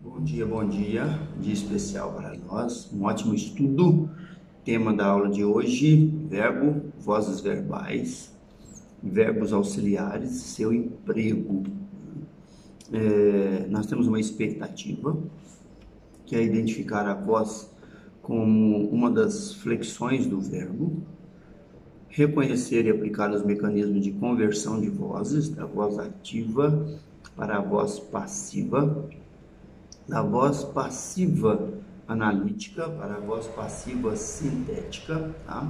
Bom dia especial para nós, um ótimo estudo. Tema da aula de hoje: verbo, vozes verbais, verbos auxiliares, seu emprego. Nós temos uma expectativa, que é identificar a voz como uma das flexões do verbo, reconhecer e aplicar os mecanismos de conversão de vozes, da voz ativa para a voz passiva, da voz passiva analítica para a voz passiva sintética, tá?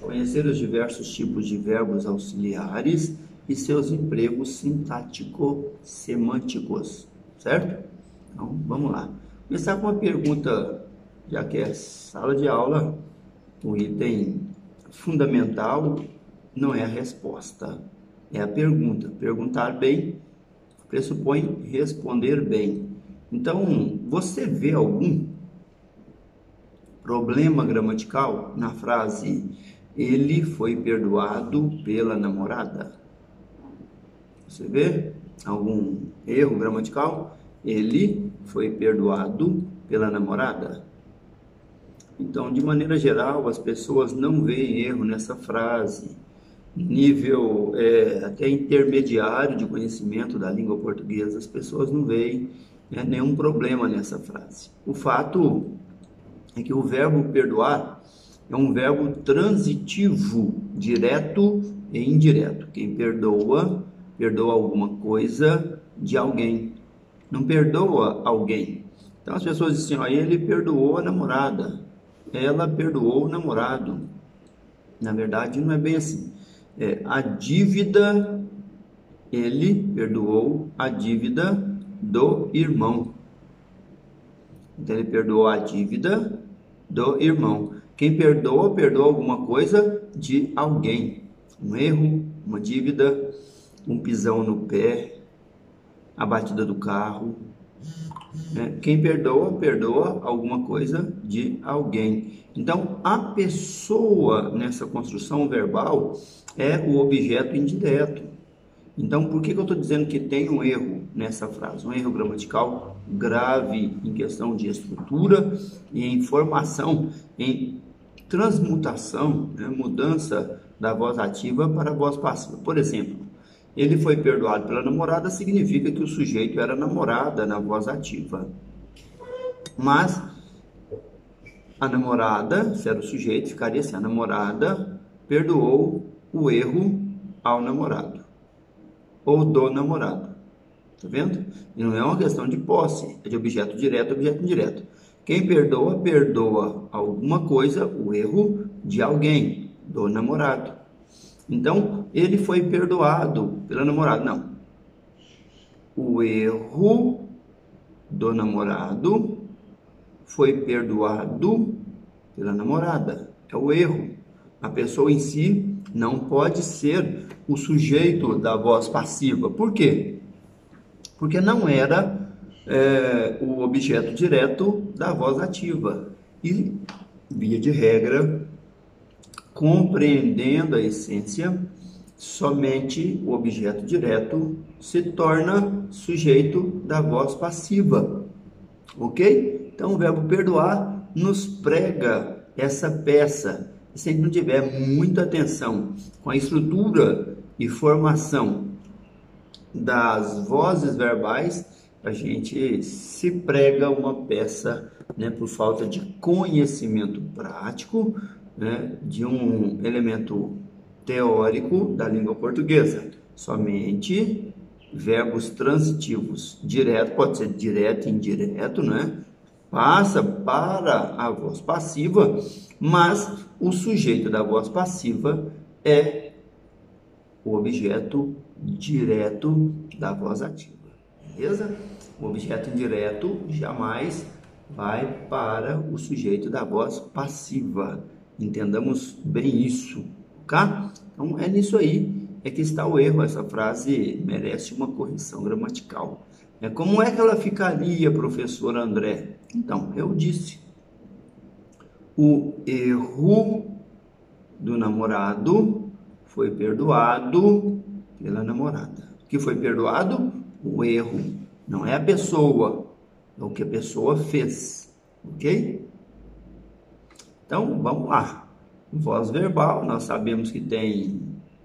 Conhecer os diversos tipos de verbos auxiliares e seus empregos sintático-semânticos, certo? Então, vamos lá. Começar com uma pergunta, já que é sala de aula, o item fundamental não é a resposta, é a pergunta. Perguntar bem pressupõe responder bem. Então, você vê algum problema gramatical na frase "ele foi perdoado pela namorada"? Você vê algum erro gramatical? Ele foi perdoado pela namorada. Então, de maneira geral, as pessoas não veem erro nessa frase. Nível até intermediário de conhecimento da língua portuguesa, as pessoas não veem nenhum problema nessa frase. O fato é que o verbo perdoar é um verbo transitivo, direto e indireto. Quem perdoa, perdoa alguma coisa de alguém, não perdoa alguém. Então as pessoas dizem assim, ele perdoou a namorada, ela perdoou o namorado. Na verdade não é bem assim. A dívida, ele perdoou a dívida do irmão. Então ele perdoou a dívida do irmão. Quem perdoa, perdoa alguma coisa de alguém. Um erro, uma dívida, um pisão no pé, a batida do carro. Quem perdoa, perdoa alguma coisa de alguém. Então, a pessoa nessa construção verbal é o objeto indireto. Então, por que eu estou dizendo que tem um erro nessa frase? Um erro gramatical grave em questão de estrutura e em formação, em transmutação, mudança da voz ativa para a voz passiva. Por exemplo, ele foi perdoado pela namorada significa que o sujeito era namorada na voz ativa. Mas a namorada, se era o sujeito, ficaria assim: a namorada perdoou o erro ao namorado ou do namorado. Tá vendo? E não é uma questão de posse, é de objeto direto, objeto indireto. Quem perdoa, perdoa alguma coisa, o erro de alguém, do namorado. Então, ele foi perdoado pela namorada. Não. O erro do namorado foi perdoado pela namorada. É o erro. A pessoa em si não pode ser o sujeito da voz passiva. Por quê? Porque não era o objeto direto da voz ativa. E, via de regra, compreendendo a essência, somente o objeto direto se torna sujeito da voz passiva. Ok? Então, o verbo perdoar nos prega essa peça. Se a gente não tiver muita atenção com a estrutura e formação das vozes verbais, a gente se prega uma peça, por falta de conhecimento prático, de um elemento teórico da língua portuguesa. Somente verbos transitivos direto, pode ser direto e indireto, passa para a voz passiva, mas o sujeito da voz passiva é o objeto direto da voz ativa, beleza? O objeto indireto jamais vai para o sujeito da voz passiva. Entendamos bem isso, tá? Então é nisso aí que está o erro. Essa frase merece uma correção gramatical. Como é que ela ficaria, professor André? Então, eu disse: o erro do namorado foi perdoado pela namorada. O que foi perdoado? O erro. Não é a pessoa. é o que a pessoa fez, ok? Então, vamos lá. Voz verbal, nós sabemos que tem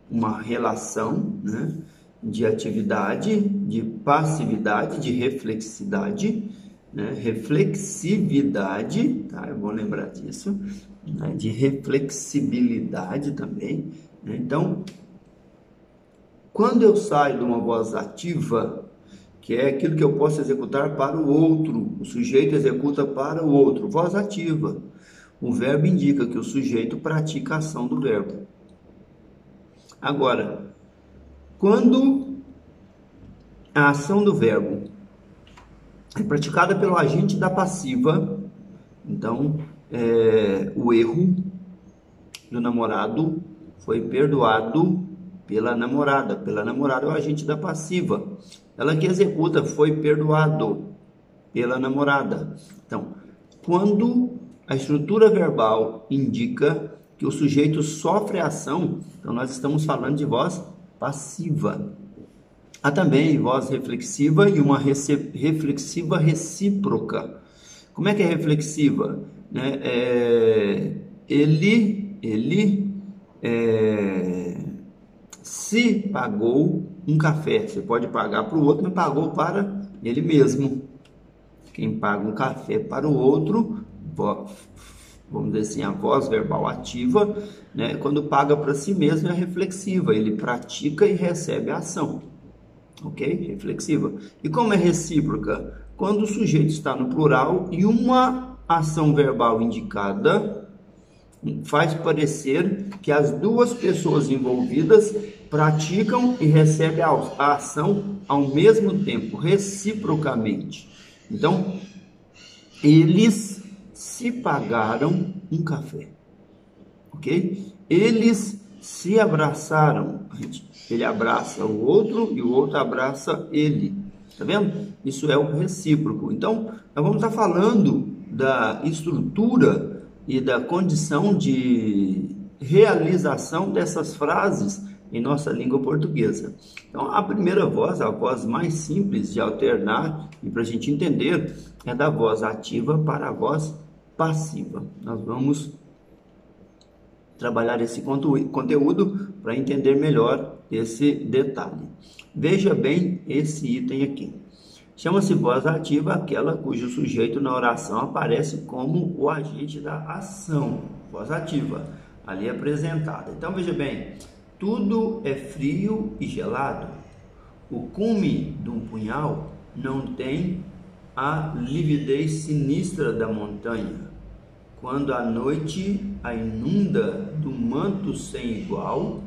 uma relação, né, de atividade, de passividade, de reflexidade, né, reflexividade, tá? É bom lembrar disso, né, de reflexibilidade também, né? Então, quando eu saio de uma voz ativa, que é aquilo que eu posso executar para o outro, o sujeito executa para o outro, voz ativa. O verbo indica que o sujeito pratica a ação do verbo. Agora, quando a ação do verbo é praticada pelo agente da passiva, então o erro do namorado foi perdoado pela namorada. Pela namorada é o agente da passiva. Ela que executa foi perdoado pela namorada. Então, quando a estrutura verbal indica que o sujeito sofre a ação, então nós estamos falando de voz passiva. Há também voz reflexiva e uma reflexiva recíproca. Como é que é reflexiva? Ele se pagou um café. Você pode pagar para o outro, mas pagou para ele mesmo. Quem paga um café para o outro, vamos dizer assim, a voz verbal ativa, né? Quando paga para si mesmo é reflexiva, ele pratica e recebe a ação, ok? Reflexiva. E como é recíproca? Quando o sujeito está no plural e uma ação verbal indicada faz parecer que as duas pessoas envolvidas praticam e recebem a ação ao mesmo tempo, reciprocamente. Então, eles se pagaram um café, ok? Eles se abraçaram. Ele abraça o outro e o outro abraça ele. Tá vendo? Isso é o recíproco. Então, nós vamos estar falando da estrutura e da condição de realização dessas frases em nossa língua portuguesa. Então, a primeira voz, a voz mais simples de alternar e para a gente entender, é da voz ativa para a voz passiva. Nós vamos trabalhar esse conteúdo para entender melhor esse detalhe. Veja bem esse item aqui. Chama-se voz ativa aquela cujo sujeito na oração aparece como o agente da ação. Voz ativa, ali apresentada. Então, veja bem. Tudo é frio e gelado. O cume de um punhal não tem a lividez sinistra da montanha. Quando a noite a inunda do manto sem igual,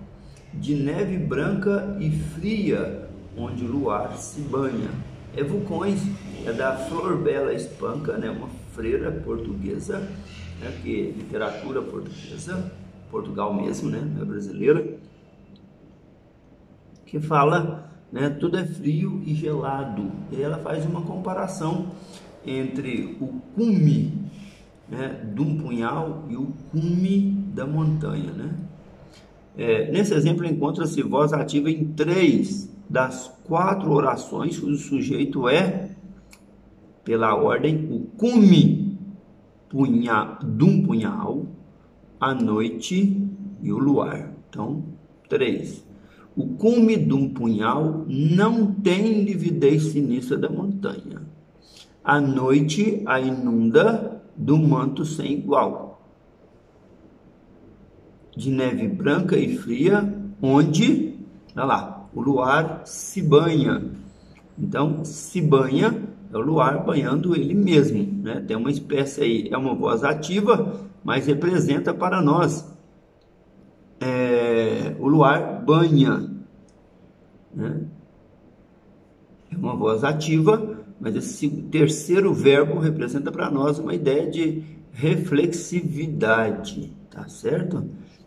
de neve branca e fria, onde o luar se banha. É Vulcões, é da Flor Bela Espanca, né? Uma freira portuguesa, né? Que é literatura portuguesa, Portugal mesmo, né? Não é brasileira. Que fala, né, tudo é frio e gelado. E ela faz uma comparação entre o cume, né, de um punhal e o cume da montanha, né? Nesse exemplo encontra-se voz ativa em 3 das 4 orações cujo sujeito é, pela ordem, o cume de um punhal, a noite e o luar. Então, 3. O cume de um punhal não tem lividez sinistra da montanha. A noite a inunda do manto sem igual. De neve branca e fria, onde, olha lá, o luar se banha. Então, se banha é o luar banhando ele mesmo, né? Tem uma espécie aí, é uma voz ativa, mas representa para nós o luar banha, né? É uma voz ativa, mas esse terceiro verbo representa para nós uma ideia de reflexividade, tá certo?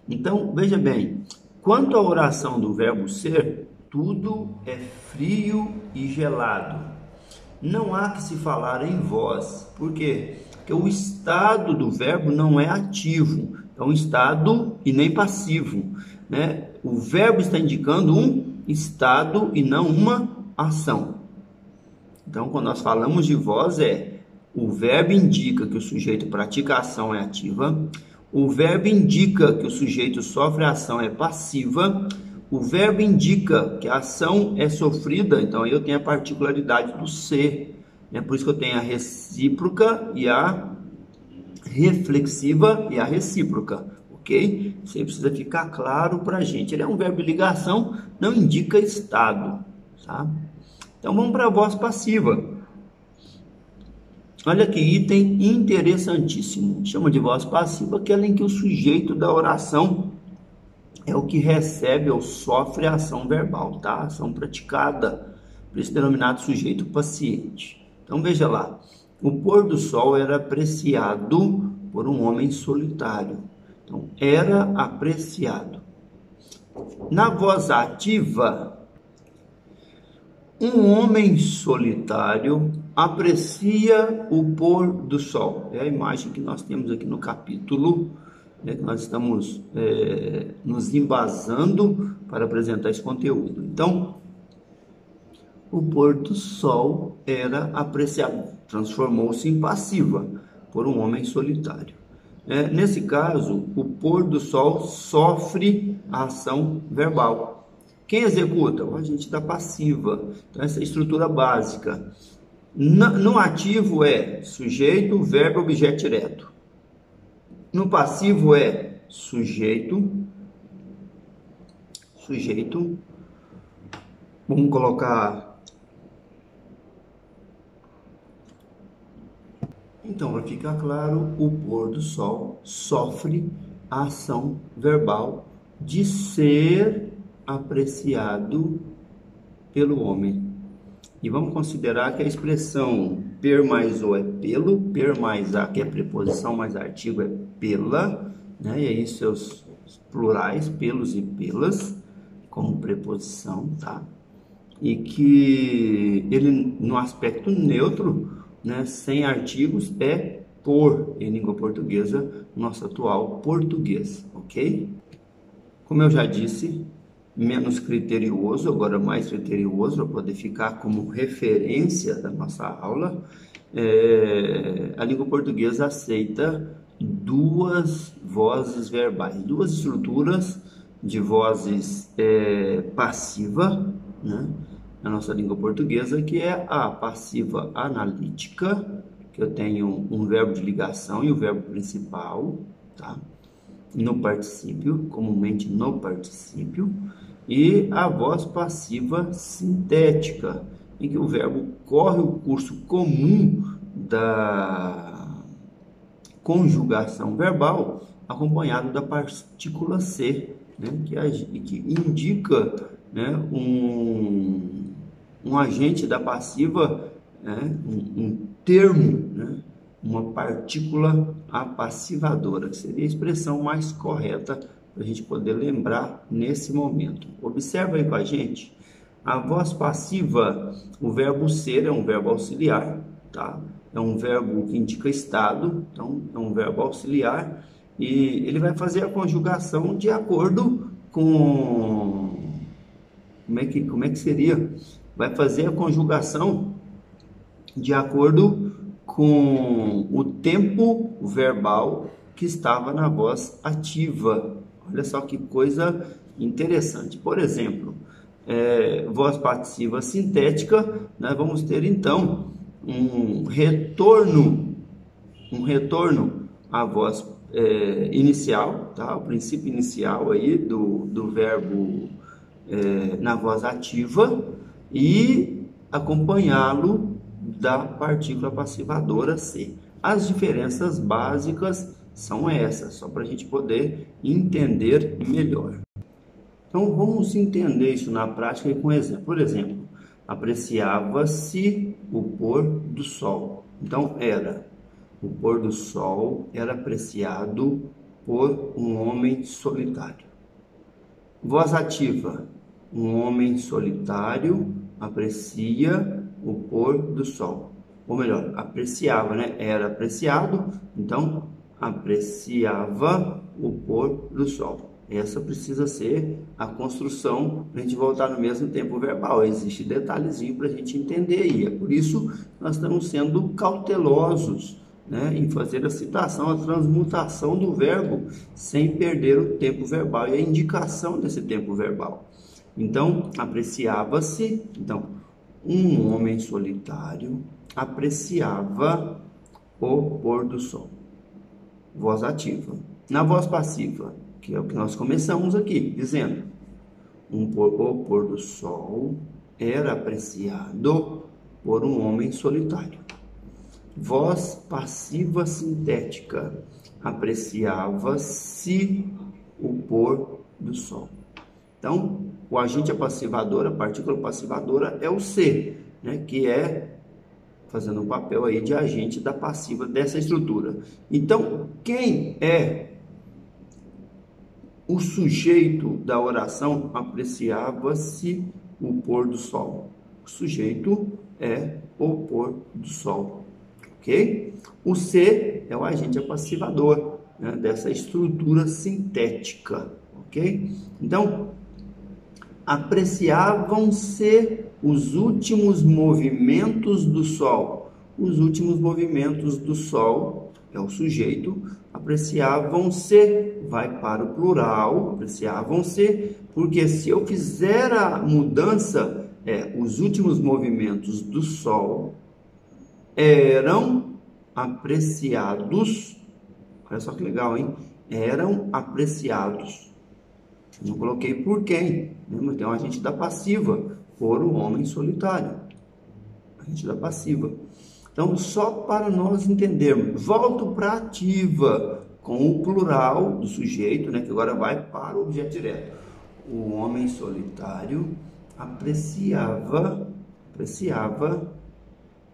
Então, veja bem, quanto à oração do verbo ser, tudo é frio e gelado. Não há que se falar em voz. Por quê? Porque o estado do verbo não é ativo, é um estado e nem passivo, né? O verbo está indicando um estado e não uma ação. Então, quando nós falamos de voz, O verbo indica que o sujeito pratica a ação é ativa. O verbo indica que o sujeito sofre a ação é passiva. O verbo indica que a ação é sofrida, então aí eu tenho a particularidade do ser. É por isso que eu tenho a recíproca e a reflexiva e a recíproca, ok? Isso aí precisa ficar claro para a gente. Ele é um verbo de ligação, não indica estado, tá? Então vamos para a voz passiva. Olha que item interessantíssimo. Chama de voz passiva aquela em que o sujeito da oração é o que recebe ou sofre a ação verbal, tá? Ação praticada, por isso denominado sujeito paciente. Então veja lá, o pôr do sol era apreciado por um homem solitário. Então, era apreciado. Na voz ativa, um homem solitário aprecia o pôr do sol. É a imagem que nós temos aqui no capítulo, né, que nós estamos nos embasando para apresentar esse conteúdo. Então, o pôr do sol era apreciado, transformou-se em passiva por um homem solitário. Nesse caso, o pôr do sol sofre a ação verbal. Quem executa? O agente da passiva. Então, essa é a estrutura básica. No ativo é sujeito, verbo, objeto direto. No passivo é sujeito. Vamos colocar... Então, para ficar claro, o pôr do sol sofre a ação verbal de ser apreciado pelo homem. E vamos considerar que a expressão per mais o é pelo, per mais a, que é preposição mais artigo, é pela, né? E aí seus plurais, pelos e pelas, como preposição, tá? E que ele, no aspecto neutro, né, sem artigos, é por, em língua portuguesa, nosso atual português, ok? Como eu já disse, menos criterioso, agora mais criterioso, para poder ficar como referência da nossa aula, a língua portuguesa aceita duas vozes verbais, duas estruturas de vozes passiva, né? Na nossa língua portuguesa, que é a passiva analítica, que eu tenho um verbo de ligação e o verbo principal, tá? No particípio, comumente no particípio, e a voz passiva sintética, em que o verbo corre o curso comum da conjugação verbal, acompanhado da partícula ser, né? que indica, né, um agente da passiva, né, um termo, né, uma partícula apassivadora, que seria a expressão mais correta para a gente poder lembrar nesse momento. Observa aí com a gente. A voz passiva, o verbo ser é um verbo auxiliar, tá? É um verbo que indica estado, então é um verbo auxiliar, e ele vai fazer a conjugação de acordo com... Como é que seria? Vai fazer a conjugação de acordo com o tempo verbal que estava na voz ativa. Olha só que coisa interessante. Por exemplo, voz passiva sintética, nós vamos ter então um retorno à voz inicial, tá? O princípio inicial aí do verbo na voz ativa e acompanhá-lo da partícula passivadora ser. As diferenças básicas são essas, só para a gente poder entender melhor. Então, vamos entender isso na prática com exemplo. Por exemplo, apreciava-se o pôr do sol. Então, o pôr do sol era apreciado por um homem solitário. Voz ativa. Um homem solitário aprecia o pôr do sol. Ou melhor, apreciava, né? Era apreciado, então apreciava o pôr do sol. Essa precisa ser a construção para a gente voltar no mesmo tempo verbal. Existe detalhezinho para a gente entender aí. É por isso que nós estamos sendo cautelosos, né, em fazer a citação, a transmutação do verbo, sem perder o tempo verbal e a indicação desse tempo verbal. Então, apreciava-se, então, um homem solitário apreciava o pôr do sol. Voz ativa. Na voz passiva, que é o que nós começamos aqui, dizendo, o pôr do sol era apreciado por um homem solitário. Voz passiva sintética, apreciava-se o pôr do sol. Então, o agente apassivador, a partícula passivadora é o se, né, que é fazendo um papel aí de agente da passiva dessa estrutura. Então, quem é o sujeito da oração? Apreciava-se o pôr do sol. O sujeito é o pôr do sol. Ok? O se é o agente apassivador, né, dessa estrutura sintética. Ok? Então, apreciavam-se os últimos movimentos do sol. Os últimos movimentos do sol é o sujeito. Apreciavam-se vai para o plural. Apreciavam-se, porque se eu fizer a mudança, os últimos movimentos do sol eram apreciados. Olha só que legal, hein? Eram apreciados. Não coloquei por quem, né? Mas tem um agente da passiva, por um homem solitário. Agente da passiva. Então, só para nós entendermos, volto para a ativa, com o plural do sujeito, né? Que agora vai para o objeto direto. O homem solitário apreciava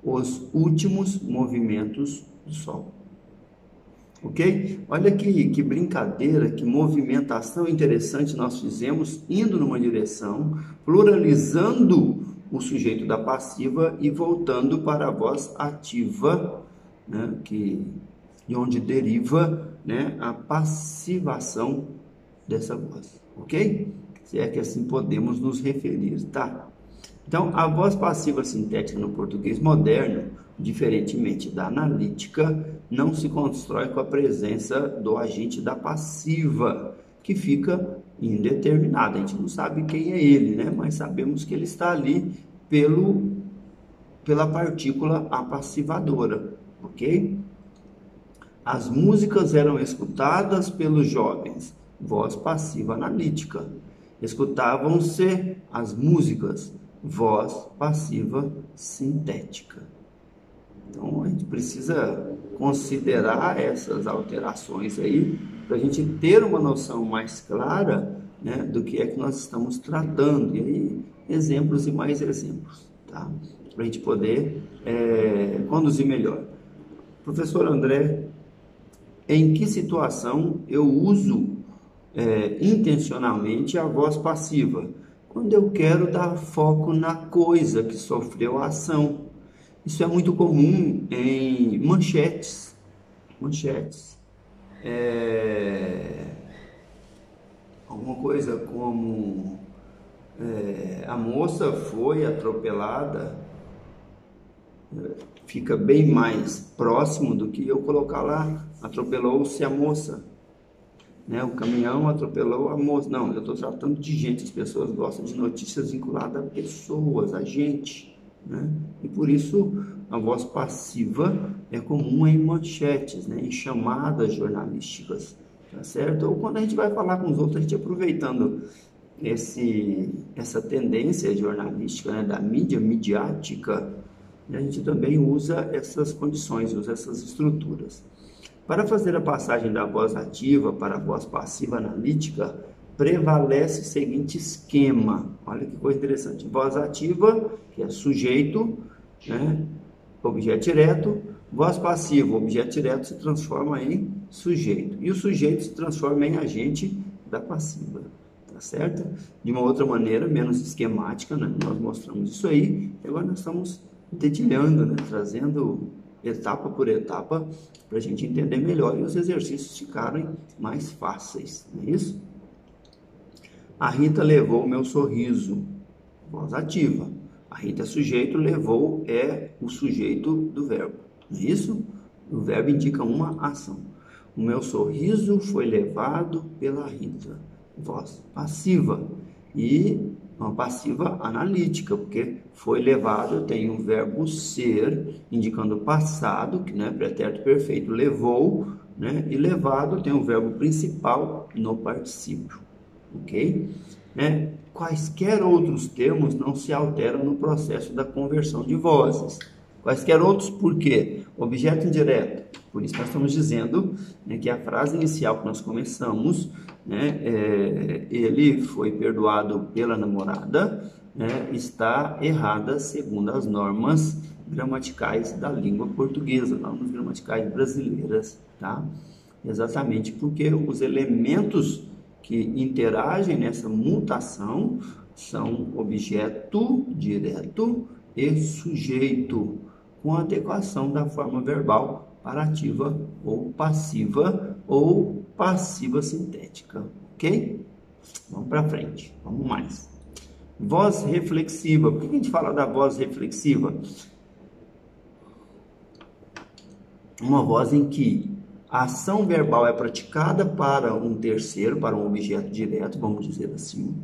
os últimos movimentos do sol. Ok? Olha que brincadeira, que movimentação interessante nós fizemos, indo numa direção, pluralizando o sujeito da passiva e voltando para a voz ativa, né, de onde deriva, né, a passivação dessa voz. Ok? Se é que assim podemos nos referir, tá? Então, a voz passiva sintética no português moderno, diferentemente da analítica, não se constrói com a presença do agente da passiva, que fica indeterminado. A gente não sabe quem é ele, né? Mas sabemos que ele está ali pela partícula apassivadora, ok? As músicas eram escutadas pelos jovens, voz passiva analítica. Escutavam-se as músicas, voz passiva sintética. Então, a gente precisa considerar essas alterações aí, para a gente ter uma noção mais clara, né, do que é que nós estamos tratando. E aí, exemplos e mais exemplos, tá? Para a gente poder conduzir melhor. Professor André, em que situação eu uso intencionalmente a voz passiva? Quando eu quero dar foco na coisa que sofreu a ação. Isso é muito comum em manchetes. Alguma coisa como a moça foi atropelada, fica bem mais próximo do que eu colocar lá, atropelou-se a moça. Né? O caminhão atropelou a moça. Não, eu estou tratando de gente. As pessoas gostam de notícias vinculadas a pessoas, a gente, né? E por isso a voz passiva é comum em manchetes, né? Em chamadas jornalísticas, tá certo? Ou quando a gente vai falar com os outros, a gente aproveitando essa tendência jornalística, né? Da mídia midiática, né? A gente também usa essas condições, usa essas estruturas. Para fazer a passagem da voz ativa para a voz passiva analítica, prevalece o seguinte esquema. Olha que coisa interessante. Voz ativa, que é sujeito, né? Objeto direto. Voz passiva, objeto direto se transforma em sujeito. E o sujeito se transforma em agente da passiva. Tá certo? De uma outra maneira, menos esquemática, né? Nós mostramos isso aí. E agora nós estamos dedilhando, né? Trazendo etapa por etapa, para a gente entender melhor e os exercícios ficarem mais fáceis, não é isso? A Rita levou o meu sorriso. Voz ativa. A Rita é sujeito, levou é o sujeito do verbo. Não é isso? O verbo indica uma ação. O meu sorriso foi levado pela Rita. Voz passiva. E uma passiva analítica, porque foi levado, tem o verbo ser, indicando o passado, que, né, pretérito perfeito, levou, né, e levado tem o verbo principal no particípio, ok? Né? Quaisquer outros termos não se alteram no processo da conversão de vozes. Quaisquer outros, por quê? Objeto indireto. Por isso nós estamos dizendo, né, que a frase inicial que nós começamos, né, ele foi perdoado pela namorada, né, está errada segundo as normas gramaticais da língua portuguesa, normas gramaticais brasileiras, tá? Exatamente porque os elementos que interagem nessa mutação são objeto direto e sujeito, com adequação da forma verbal para ativa ou passiva sintética, ok? Vamos para frente, vamos mais. Voz reflexiva. Por que a gente fala da voz reflexiva? Uma voz em que a ação verbal é praticada para um terceiro, para um objeto direto, vamos dizer assim,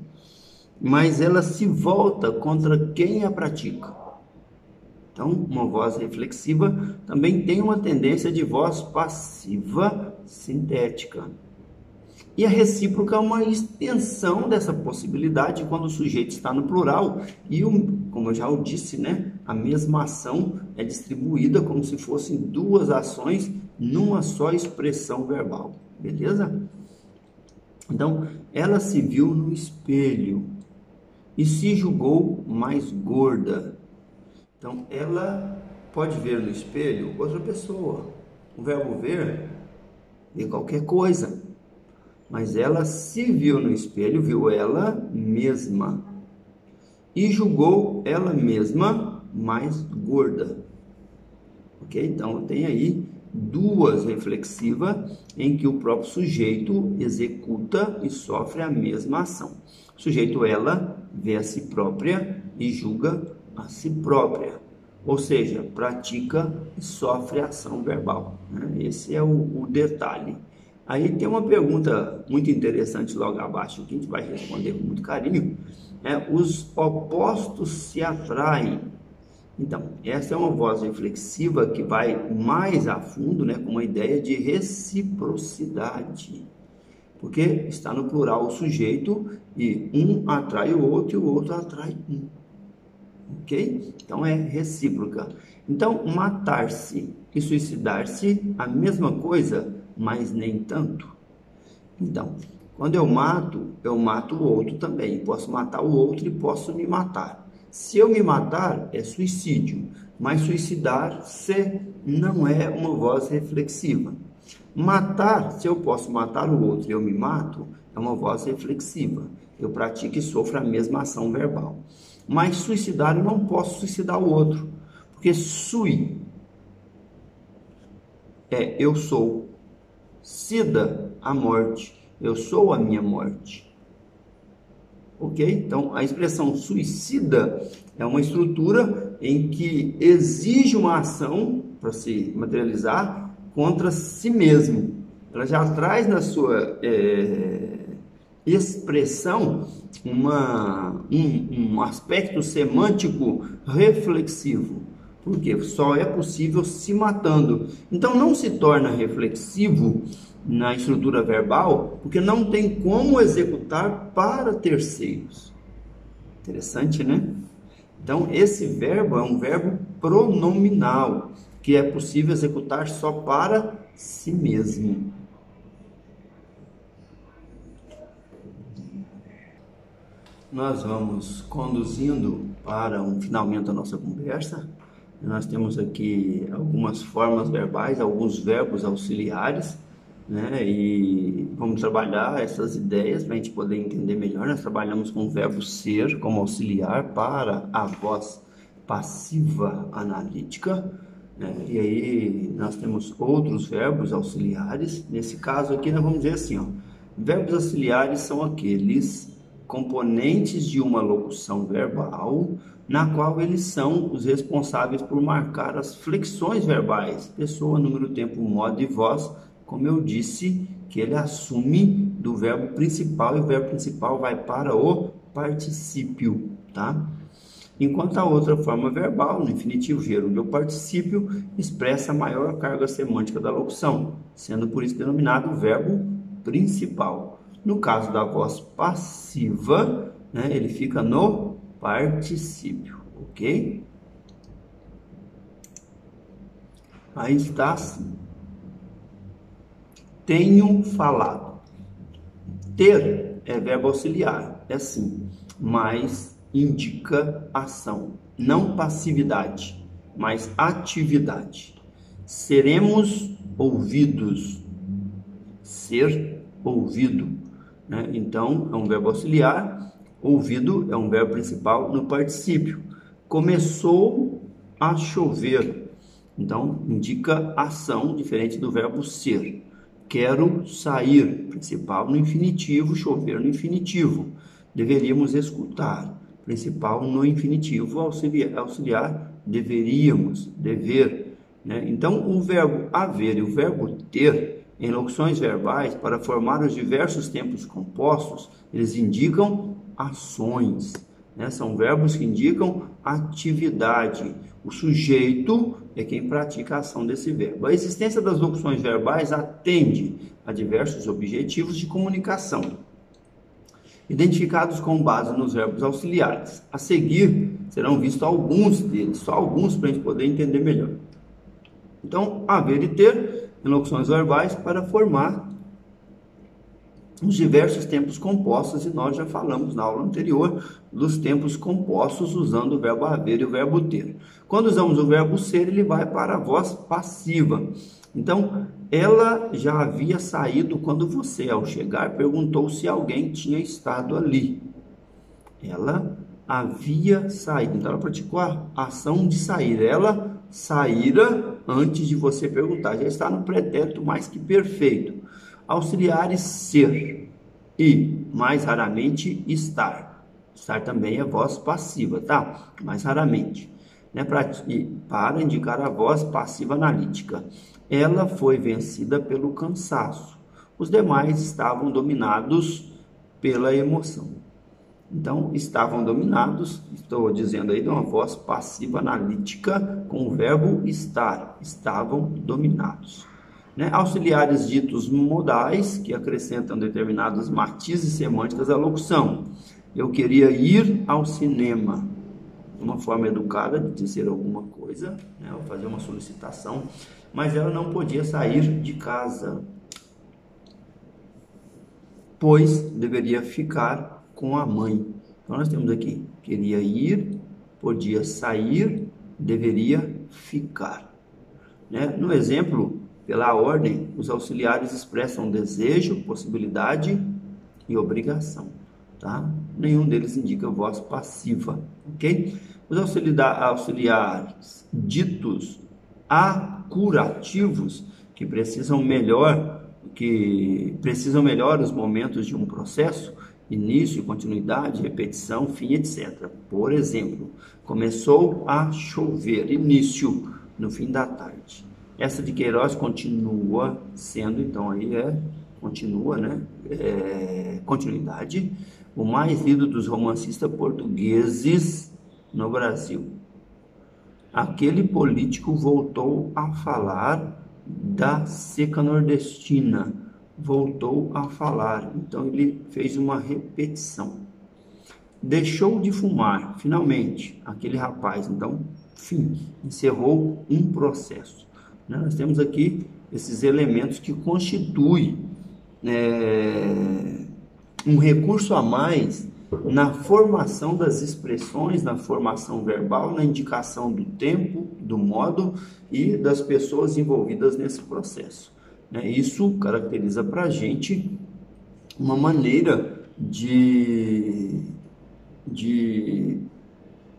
mas ela se volta contra quem a pratica. Então, uma voz reflexiva também tem uma tendência de voz passiva sintética. E a recíproca é uma extensão dessa possibilidade quando o sujeito está no plural e, como eu já o disse, né, a mesma ação é distribuída como se fossem duas ações numa só expressão verbal, beleza? Então, ela se viu no espelho e se julgou mais gorda. Então, ela pode ver no espelho outra pessoa. O verbo ver é qualquer coisa. Mas ela se viu no espelho, viu ela mesma. E julgou ela mesma mais gorda. Ok? Então, tem aí duas reflexivas em que o próprio sujeito executa e sofre a mesma ação. O sujeito, ela, vê a si própria e julga a si própria, ou seja, pratica e sofre a ação verbal, né? Esse é o detalhe. Aí tem uma pergunta muito interessante logo abaixo que a gente vai responder com muito carinho. Os opostos se atraem. Então, essa é uma voz reflexiva que vai mais a fundo, né, com uma ideia de reciprocidade. Porque está no plural o sujeito e um atrai o outro e o outro atrai um. Ok? Então é recíproca. Então, matar-se e suicidar-se, a mesma coisa, mas nem tanto. Então, quando eu mato o outro também. Posso matar o outro e posso me matar. Se eu me matar, é suicídio. Mas suicidar-se não é uma voz reflexiva. Matar, se eu posso matar o outro e eu me mato, é uma voz reflexiva. Eu pratico e sofro a mesma ação verbal. Mas suicidar, eu não posso suicidar o outro. Porque sui é eu sou. Sida, a morte. Eu sou a minha morte. Ok? Então, a expressão suicida é uma estrutura em que exige uma ação para se materializar contra si mesmo. Ela já traz na sua expressão um aspecto semântico reflexivo. Porque só é possível se matando. Então, não se torna reflexivo na estrutura verbal, porque não tem como executar para terceiros. Interessante, né? Então, esse verbo é um verbo pronominal, que é possível executar só para si mesmo. Nós vamos conduzindo para um finalmente da nossa conversa. Nós temos aqui algumas formas verbais, alguns verbos auxiliares, né? E vamos trabalhar essas ideias para a gente poder entender melhor. Nós trabalhamos com o verbo ser como auxiliar para a voz passiva analítica, né? E aí nós temos outros verbos auxiliares. Nesse caso aqui nós vamos dizer assim, ó, verbos auxiliares são aqueles componentes de uma locução verbal, na qual eles são os responsáveis por marcar as flexões verbais, pessoa, número, tempo, modo e voz, como eu disse, que ele assume do verbo principal e o verbo principal vai para o particípio, tá? Enquanto a outra forma verbal, no infinitivo, gerúndio ou particípio, expressa a maior carga semântica da locução, sendo por isso denominado verbo principal. No caso da voz passiva, né, ele fica no particípio, ok? Aí está assim. Tenho falado. Ter é verbo auxiliar, é assim, mas indica ação, não passividade, mas atividade. Seremos ouvidos, ser ouvido, né? Então, é um verbo auxiliar, ouvido é um verbo principal no particípio. Começou a chover, então indica ação, diferente do verbo ser. Quero sair, principal no infinitivo, chover no infinitivo. Deveríamos escutar, principal no infinitivo, auxiliar deveríamos, dever, né? Então, o verbo haver e o verbo ter, em locuções verbais, para formar os diversos tempos compostos, eles indicam ações, né? São verbos que indicam atividade. O sujeito é quem pratica a ação desse verbo. A existência das locuções verbais atende a diversos objetivos de comunicação, identificados com base nos verbos auxiliares. A seguir, serão vistos alguns deles, só alguns para a gente poder entender melhor. Então, haver e ter em locuções verbais para formar os diversos tempos compostos, e nós já falamos na aula anterior dos tempos compostos usando o verbo haver e o verbo ter. Quando usamos o verbo ser, ele vai para a voz passiva. Então, ela já havia saído quando você, ao chegar, perguntou se alguém tinha estado ali. Ela havia saído. Então, ela praticou a ação de sair. Ela saíra antes de você perguntar. Já está no pretérito mais que perfeito. Auxiliares ser e, mais raramente, estar. Estar também é voz passiva, tá? Mais raramente. Né? Para indicar a voz passiva analítica. Ela foi vencida pelo cansaço. Os demais estavam dominados pela emoção. Então, estavam dominados, estou dizendo aí de uma voz passiva analítica com o verbo estar. Estavam dominados. Né? Auxiliares ditos modais, que acrescentam determinados matizes semânticos à locução. Eu queria ir ao cinema. Uma forma educada de dizer alguma coisa, né? Ou fazer uma solicitação, mas ela não podia sair de casa, pois deveria ficar com a mãe. Então nós temos aqui, queria ir, podia sair, deveria ficar. Né? No exemplo, pela ordem, os auxiliares expressam desejo, possibilidade e obrigação. Tá? Nenhum deles indica voz passiva, ok? Os auxiliares ditos acurativos, que precisam melhor os momentos de um processo, início, continuidade, repetição, fim, etc. Por exemplo, começou a chover, início, no fim da tarde. Essa de Queiroz continua sendo, então aí continua, né? Continuidade. O mais lido dos romancistas portugueses no Brasil. Aquele político voltou a falar da seca nordestina. Voltou a falar. Então, ele fez uma repetição. Deixou de fumar, finalmente, aquele rapaz. Então, fim, encerrou um processo. Né? Nós temos aqui esses elementos que constituem um recurso a mais na formação das expressões, na formação verbal, na indicação do tempo, do modo e das pessoas envolvidas nesse processo. Isso caracteriza para a gente uma maneira de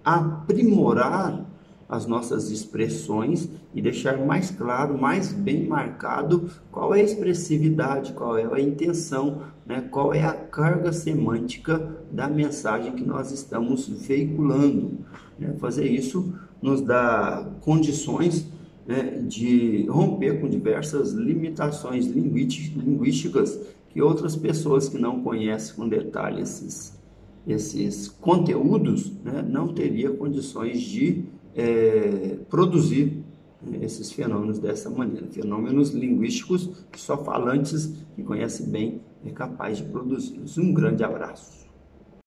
aprimorar as nossas expressões e deixar mais claro, mais bem marcado qual é a expressividade, qual é a intenção, né? Qual é a carga semântica da mensagem que nós estamos veiculando, né? Fazer isso nos dá condições, né, de romper com diversas limitações linguísticas que outras pessoas que não conhecem com detalhe esses conteúdos, né, não teria condições de produzir esses fenômenos dessa maneira. Fenômenos linguísticos que só falantes que conhecem bem é capaz de produzi-los. Um grande abraço.